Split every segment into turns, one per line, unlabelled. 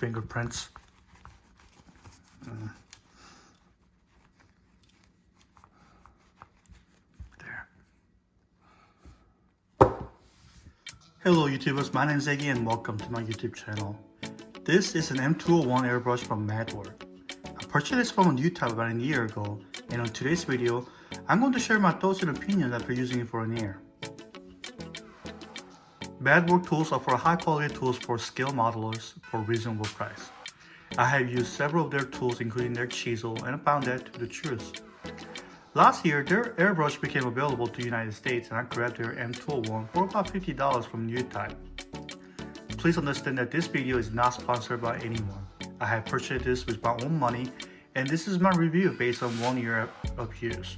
fingerprints. There. Hello YouTubers, my name is Eggy and welcome to my YouTube channel. This is an M201 airbrush from Madworks. I purchased this from on YouTube about a year ago, and on today's video, I'm going to share my thoughts and opinions after using it for an year. Madworks tools offer high quality tools for scale modelers for a reasonable price. I have used several of their tools including their chisel and I found that to be the truth. Last year, their airbrush became available to the United States and I grabbed their M201 for about $50 from YouTube. Please understand that this video is not sponsored by anyone. I have purchased this with my own money and this is my review based on 1 year of use.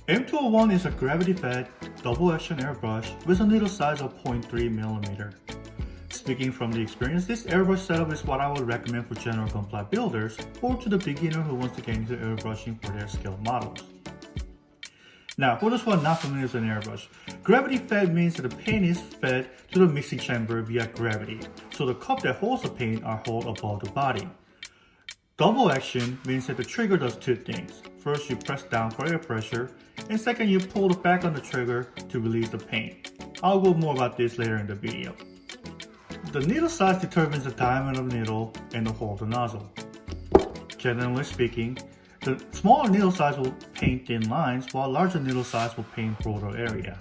M201 is a gravity-fed, double-action airbrush with a needle size of 0.3mm. Speaking from the experience, this airbrush setup is what I would recommend for general comply builders or to the beginner who wants to get into airbrushing for their scale models. Now, for those who are not familiar with an airbrush, gravity-fed means that the paint is fed to the mixing chamber via gravity, so the cup that holds the paint are held above the body. Double action means that the trigger does two things. First, you press down for air pressure, and second, you pull the back on the trigger to release the paint. I'll go more about this later in the video. The needle size determines the diameter of the needle and the hole of the nozzle. Generally speaking, the smaller needle size will paint thin lines, while larger needle size will paint broader area.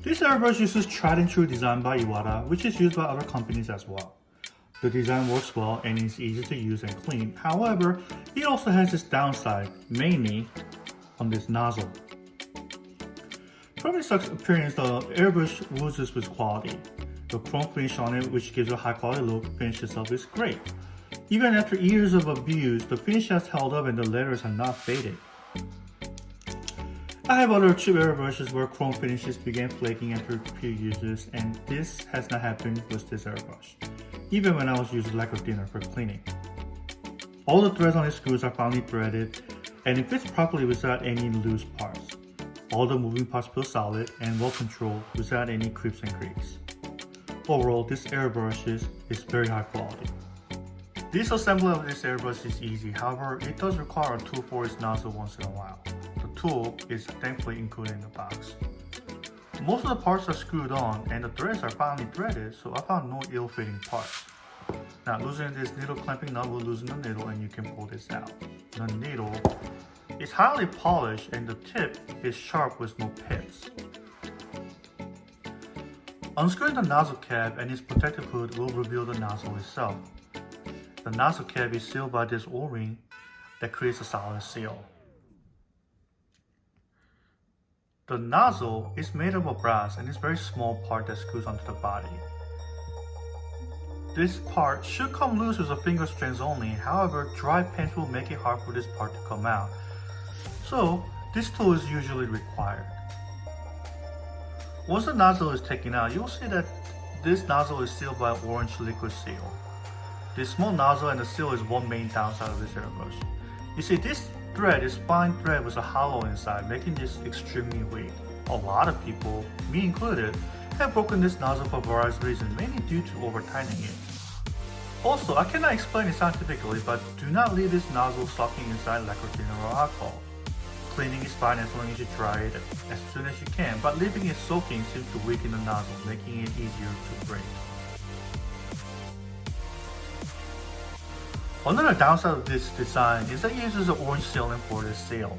This airbrush uses tried and true design by Iwata, which is used by other companies as well. The design works well and is easy to use and clean. However, it also has its downside, mainly on this nozzle. From its appearance, the airbrush oozes with quality. The chrome finish on it, which gives a high quality look, finish itself is great. Even after years of abuse, the finish has held up and the letters have not faded. I have other cheap airbrushes where chrome finishes began flaking after a few uses, and this has not happened with this airbrush, even when I was using lacquer thinner for cleaning. All the threads on its screws are finely threaded, and it fits properly without any loose parts. All the moving parts feel solid and well controlled without any creeps and creaks. Overall, this airbrush is very high quality. Disassembly of this airbrush is easy, however, it does require a tool for its nozzle once in a while. The tool is thankfully included in the box. Most of the parts are screwed on and the threads are finely threaded, so I found no ill-fitting parts. Now, loosening this needle clamping nut will loosen the needle and you can pull this out. The needle is highly polished and the tip is sharp with no pips. Unscrewing the nozzle cap and its protective hood will reveal the nozzle itself. The nozzle cap is sealed by this O-ring that creates a solid seal. The nozzle is made of a brass and is a very small part that screws onto the body. This part should come loose with the finger strings only, however, dry paint will make it hard for this part to come out. So, this tool is usually required. Once the nozzle is taken out, you'll see that this nozzle is sealed by an orange liquid seal. This small nozzle and the seal is one main downside of this airbrush. You see, this thread is fine thread with a hollow inside, making this extremely weak. A lot of people, me included, have broken this nozzle for various reasons, mainly due to over-tightening it. Also, I cannot explain it scientifically, but do not leave this nozzle soaking inside lacquer thinner or alcohol. Cleaning is fine as long as you dry it as soon as you can, but leaving it soaking seems to weaken the nozzle, making it easier to break. Another downside of this design is that it uses an orange sealant for this seal.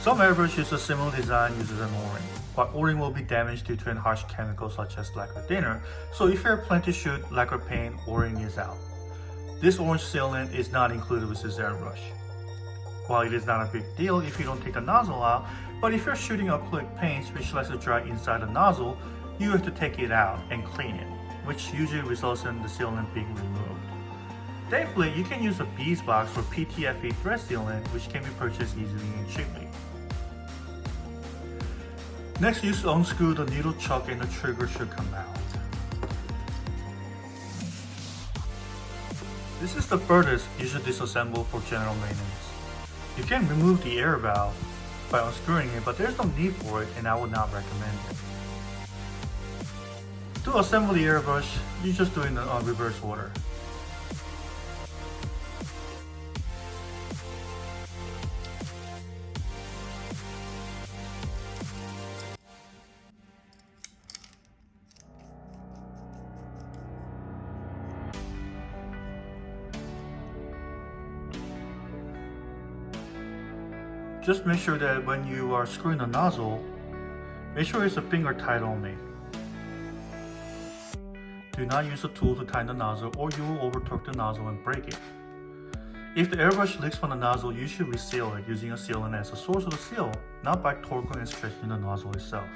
Some airbrush use a similar design uses an O-ring, but O-ring will be damaged due to a harsh chemical such as lacquer thinner, so if you're planning to shoot lacquer paint, O-ring is out. This orange sealant is not included with this airbrush. While it is not a big deal if you don't take the nozzle out, but if you're shooting acrylic paints which likes to dry inside the nozzle, you have to take it out and clean it, which usually results in the sealant being removed. Thankfully, you can use a beeswax or PTFE thread sealant, which can be purchased easily and cheaply. Next, you unscrew the needle chuck and the trigger should come out. This is the furthest you should disassemble for general maintenance. You can remove the air valve by unscrewing it, but there's no need for it and I would not recommend it. To assemble the airbrush, you just do it in reverse order. Just make sure that when you are screwing the nozzle, make sure it's a finger tight only. Do not use a tool to tighten the nozzle or you will over torque the nozzle and break it. If the airbrush leaks from the nozzle, you should reseal it using a sealant as a source of the seal, not by torquing and stretching the nozzle itself.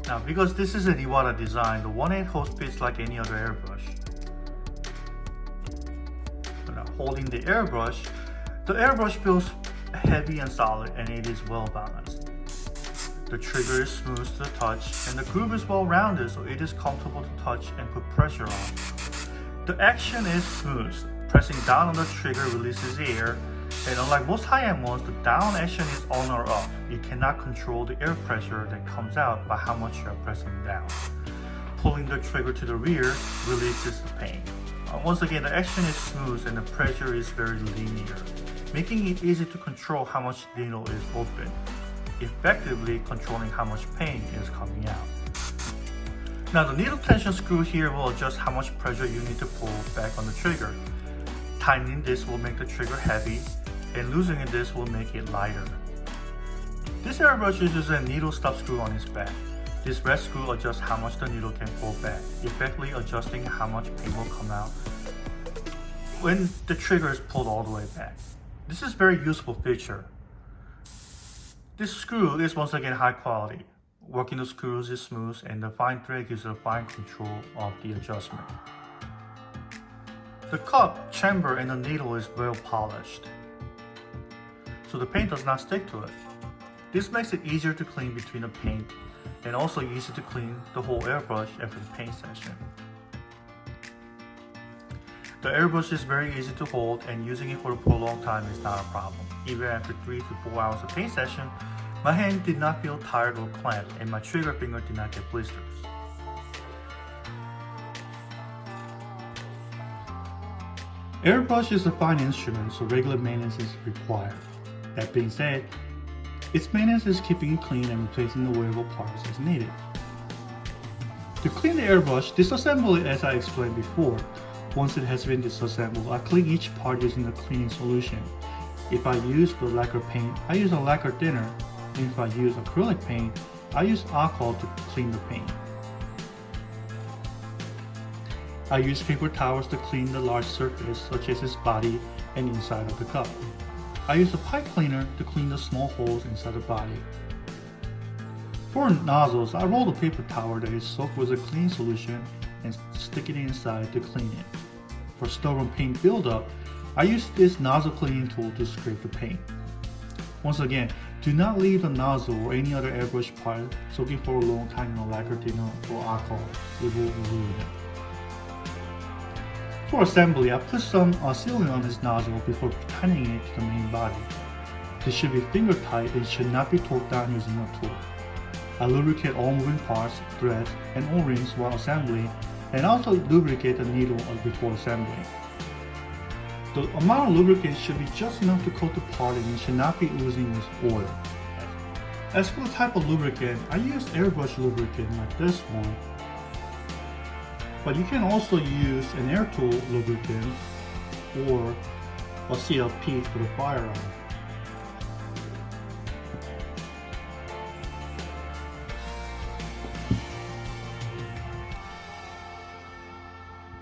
Now, because this is an Iwata design, the 1/8 hose fits like any other airbrush. But now, holding the airbrush feels heavy and solid and it is well balanced. The trigger is smooth to the touch and the groove is well rounded so it is comfortable to touch and put pressure on. The action is smooth. Pressing down on the trigger releases the air, and unlike most high-end ones, the down action is on or up. You cannot control the air pressure that comes out by how much you are pressing down. Pulling the trigger to the rear releases the pain. Once again, the action is smooth and the pressure is very linear, making it easy to control how much the needle is open, effectively controlling how much pain is coming out. Now, the needle tension screw here will adjust how much pressure you need to pull back on the trigger. Tightening this will make the trigger heavy, and loosening this will make it lighter. This airbrush uses a needle stop screw on its back. This red screw adjusts how much the needle can pull back, effectively adjusting how much paint will come out when the trigger is pulled all the way back. This is a very useful feature. This screw is once again high quality. Working the screws is smooth and the fine thread gives a fine control of the adjustment. The cup, chamber, and the needle is well polished, so the paint does not stick to it. This makes it easier to clean between the paint and also easy to clean the whole airbrush after the paint session. The airbrush is very easy to hold and using it for a prolonged time is not a problem. Even after 3 to 4 hours of paint session, my hand did not feel tired or clamped and my trigger finger did not get blisters. Airbrush is a fine instrument, so regular maintenance is required. That being said, its maintenance is keeping it clean and replacing the wearable parts as needed. To clean the airbrush, disassemble it as I explained before. Once it has been disassembled, I clean each part using a cleaning solution. If I use the lacquer paint, I use a lacquer thinner, and if I use acrylic paint, I use alcohol to clean the paint. I use paper towels to clean the large surface, such as its body and inside of the cup. I use a pipe cleaner to clean the small holes inside the body. For nozzles, I roll the paper towel that is soaked with a cleaning solution and stick it inside to clean it. For stubborn paint buildup, I use this nozzle cleaning tool to scrape the paint. Once again, do not leave the nozzle or any other airbrush part soaking for a long time in a lacquer thinner or alcohol. It will ruin it. For assembly, I put some sealing on this nozzle before tightening it to the main body. This should be finger tight and should not be torqued down using a tool. I lubricate all moving parts, threads, and O-rings while assembling, and also lubricate the needle before assembling. The amount of lubricant should be just enough to coat the part and it should not be oozing with oil. As for the type of lubricant, I use airbrush lubricant like this one, but you can also use an air tool lubricant or a CLP for the firearm.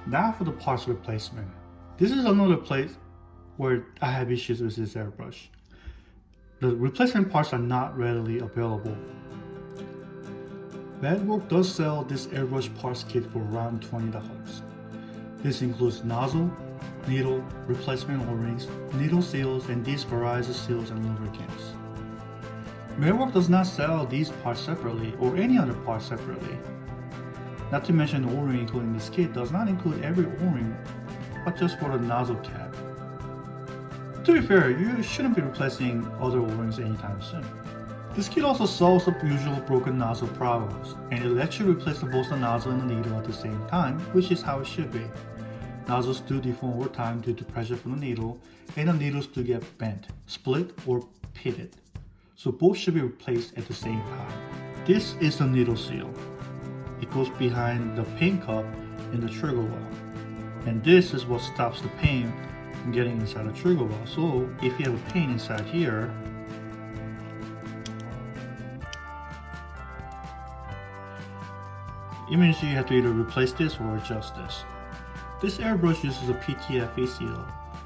Now for the parts replacement. This is another place where I have issues with this airbrush. The replacement parts are not readily available. Madworks does sell this airbrush parts kit for around $20. This includes nozzle, needle, replacement O-rings, needle seals, and these varieties of seals and lubricants. Madworks does not sell these parts separately or any other parts separately. Not to mention the O-ring including this kit does not include every O-ring, but just for the nozzle cap. To be fair, you shouldn't be replacing other O-rings anytime soon. This kit also solves the usual broken nozzle problems, and it lets you replace both the nozzle and the needle at the same time, which is how it should be. Nozzles do deform over time due to pressure from the needle, and the needles do get bent, split, or pitted. So both should be replaced at the same time. This is the needle seal. It goes behind the paint cup in the trigger well. And this is what stops the paint from getting inside the trigger well. So if you have a paint inside here, it means you have to either replace this or adjust this. This airbrush uses a PTFE seal,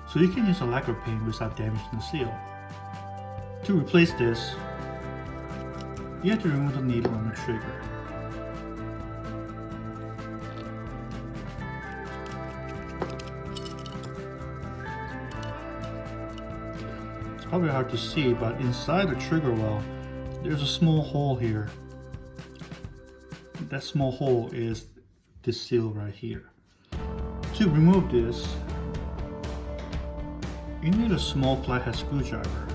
so you can use a lacquer paint without damaging the seal. To replace this, you have to remove the needle and the trigger. It's probably hard to see, but inside the trigger well, there's a small hole here. That small hole is this seal right here. To remove this, you need a small flathead screwdriver.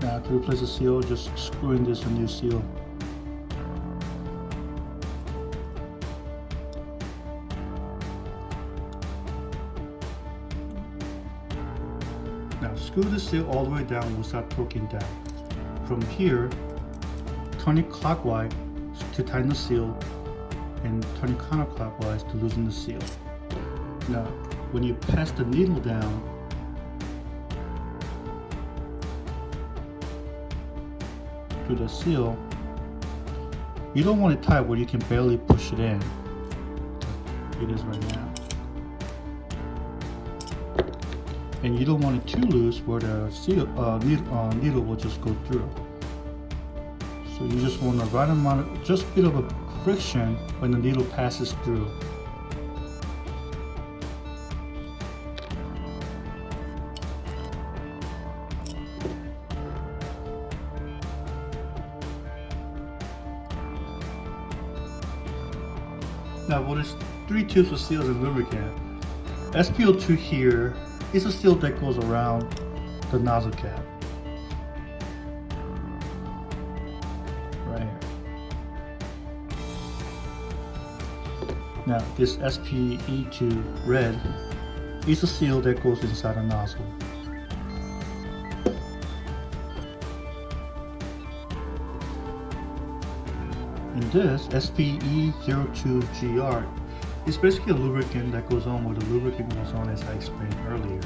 Now to replace the seal, just screw in this new seal. Now screw the seal all the way down without torquing down. From here, turn it clockwise to tighten the seal and turn it counterclockwise to loosen the seal. Now, when you pass the needle down, to the seal, you don't want it tight where you can barely push it in. It is right now. And you don't want it too loose where the seal, needle will just go through. So you just want the right amount of, just a bit of a friction when the needle passes through. Now for this 3 tubes of seals and lubricant, SPO2 here is a seal that goes around the nozzle cap. Right here. Now this SPE2 red is a seal that goes inside the nozzle. And this SPE02GR is basically a lubricant that goes on where the lubricant goes on, as I explained earlier.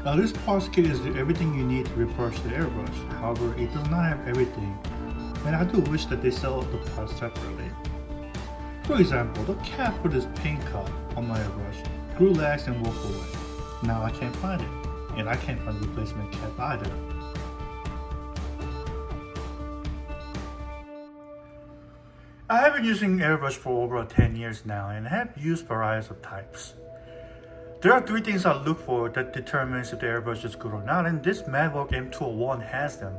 Now this parts kit is everything you need to refurbish the airbrush. However, it does not have everything, and I do wish that they sell the parts separately. For example, the cap for this paint cup on my airbrush grew lax and walked away. Now I can't find it, and I can't find the replacement cap either. I have been using airbrush for over 10 years now and have used varieties of types. There are three things I look for that determines if the airbrush is good or not, and this Madworks M-201 has them.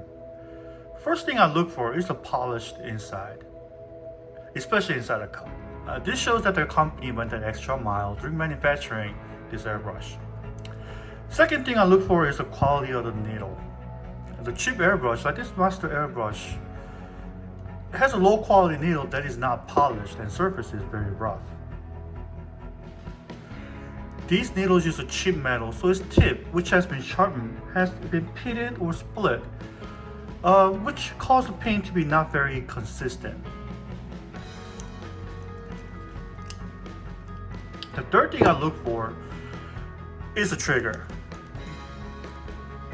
First thing I look for is the polished inside, especially inside the cup. This shows that the company went an extra mile during manufacturing this airbrush. Second thing I look for is the quality of the needle. The cheap airbrush, like this Master airbrush, has a low quality needle that is not polished and surface is very rough. These needles use a cheap metal, so its tip, which has been sharpened, has been pitted or split, which caused the paint to be not very consistent. The third thing I look for is the trigger.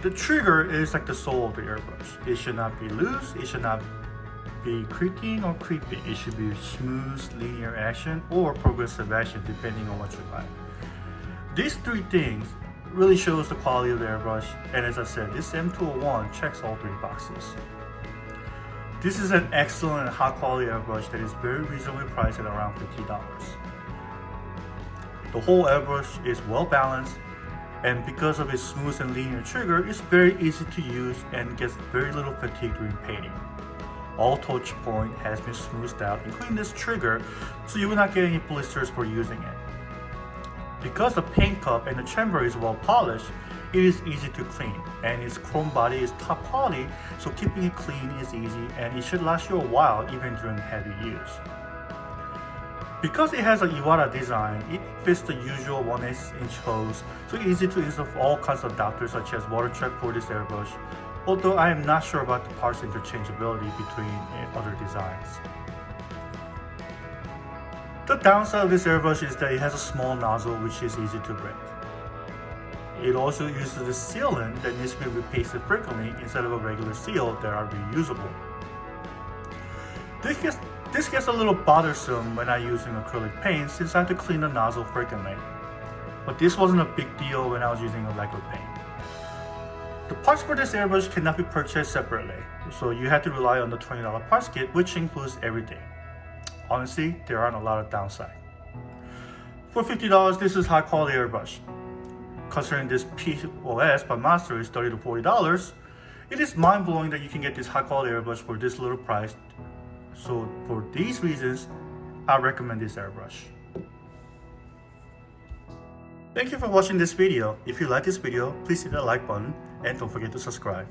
The trigger is like the soul of the airbrush. It should not be loose, it should not be creaking or creeping. It should be smooth, linear action or progressive action depending on what you like. These three things really shows the quality of the airbrush, and as I said, this M201 checks all three boxes. This is an excellent high quality airbrush that is very reasonably priced at around $50. The whole airbrush is well balanced, and because of its smooth and linear trigger, it's very easy to use and gets very little fatigue during painting. All touch point has been smoothed out, including this trigger, so you will not get any blisters for using it. Because the paint cup and the chamber is well polished, it is easy to clean, and its chrome body is top quality, so keeping it clean is easy and it should last you a while even during heavy use. Because it has an Iwata design, it fits the usual 1/8 inch hose, so easy to install all kinds of adapters such as water check for this airbrush, although I am not sure about the parts interchangeability between other designs. The downside of this airbrush is that it has a small nozzle which is easy to break. It also uses a sealant that needs to be replaced frequently instead of a regular seal that are reusable. This gets a little bothersome when I'm using acrylic paint since I have to clean the nozzle frequently. But this wasn't a big deal when I was using a regular paint. The parts for this airbrush cannot be purchased separately, so you have to rely on the $20 parts kit, which includes everything. Honestly, there aren't a lot of downside. For $50, this is high quality airbrush. Considering this POS by Master is $30 to $40, it is mind blowing that you can get this high quality airbrush for this little price. So for these reasons, I recommend this airbrush. Thank you for watching this video. If you like this video, please hit the like button and don't forget to subscribe.